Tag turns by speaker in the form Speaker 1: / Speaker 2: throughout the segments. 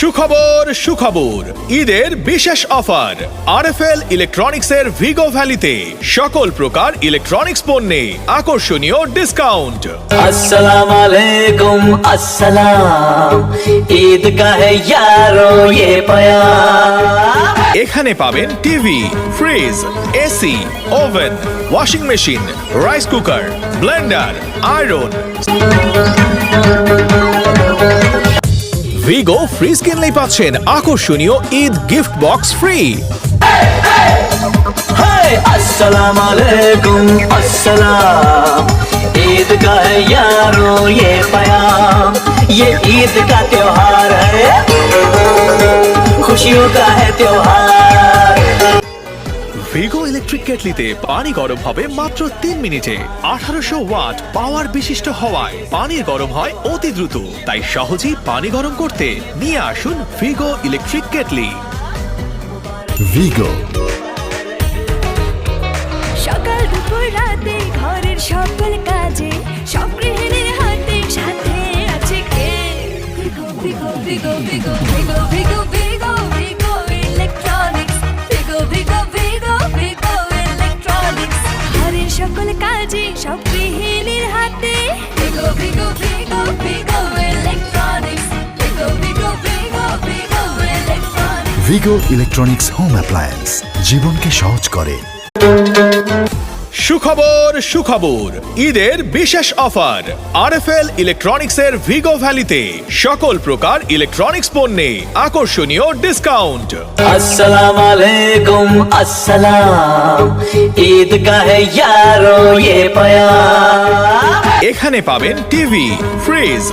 Speaker 1: সুখবর সুখবর ঈদের বিশেষ অফার আরএফএল ইলেকট্রনিক্সের ভিগো ভ্যালিতে সকল প্রকার ইলেকট্রনিক্স পণ্যে আকর্ষণীয় ডিসকাউন্ট।
Speaker 2: अस्सलाम वालेकुम अस्सलाम, ईद का है यारो ये प्यार।
Speaker 1: এখানে পাবেন TV, fridge, AC, oven, washing machine, rice cooker, blender, iron. Vigo fridge কিনলেই পাচ্ছেন আকর্ষণীয় ঈদ গিফট বক্স ফ্রি।
Speaker 2: अस्सलाम वालेकुम अस्सलाम, ईद का है यारो ये प्यार। ये ईद का त्योहार है, खुशियों का है त्योहार।
Speaker 1: ভিগো ইলেকট্রিক কেটলিতে পানি গরম হবে মাত্র 3 মিনিটে। 1800 ওয়াট পাওয়ার বিশিষ্ট হওয়ায় পানির গরম হয় অতি দ্রুত। তাই সহজেই পানি গরম করতে নিয়ে আসুন ভিগো ইলেকট্রিক কেটলি।
Speaker 3: ভিগো
Speaker 4: সকাল দুপুর রাতে ঘরের সকল কাজে সব গৃহিণীর হাতে সাথে আছে কে? ভিগো ভিগো ভিগো ভিগো ভিগো ভিগো ভিগো ভিগো ইলেকট্রনিক্স। ভিগো ভিগো ভিগো ভিগো ইলেকট্রনিক্স, ঘরের সকল কাজে সব গৃহিণীর হাতে। ভিগো ভিগো ভিগো ভিগো ইলেকট্রনিক্স। ভিগো ভিগো ভিগো ভিগো ইলেকট্রনিক্স।
Speaker 3: ভিগো ইলেকট্রনিক্স হোম অ্যাপ্লায়েন্স জীবনকে সহজ করে।
Speaker 1: সুখবর সুখবর ঈদের বিশেষ অফার আরএফএল ইলেকট্রনিক্সের ভিগো ভ্যালিতে সকল প্রকার ইলেকট্রনিক্স পণ্যে আকর্ষণীয় ডিসকাউন্ট।
Speaker 2: अस्सलाम वालेकुम अस्सलाम, ईद का है यारो ये प्यार।
Speaker 1: এখানে পাবেন TV, fridge,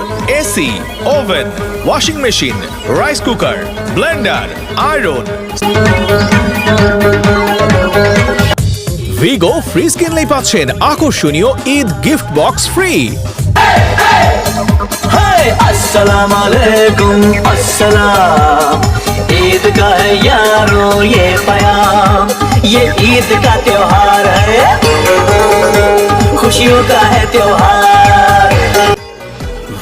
Speaker 1: AC, oven, washing machine, rice cooker, blender, iron. Vigo fridge কিনলেই পাচ্ছেন আকর্ষণীয় ঈদ গিফট বক্স ফ্রি।
Speaker 2: अस्सलाम वालेकुम अस्सलाम, ईद का है यारो ये प्यार। ये ईद का त्योहार है, खुशियों का है त्योहार।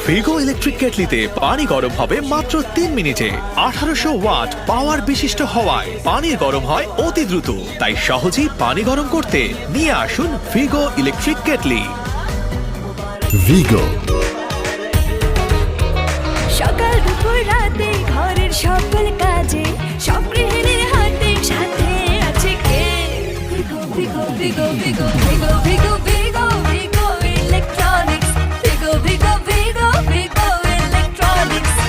Speaker 1: ভিগো ইলেকট্রিক কেটলিতে পানি গরম হবে মাত্র 3 মিনিটে। 1800 ওয়াট পাওয়ার বিশিষ্ট হওয়ায় পানির গরম হয় অতি দ্রুত। তাই সহজেই পানি গরম করতে নিয়ে আসুন ভিগো ইলেকট্রিক কেটলি।
Speaker 3: ভিগো
Speaker 4: সকাল দুপুর রাতে ঘরের সকল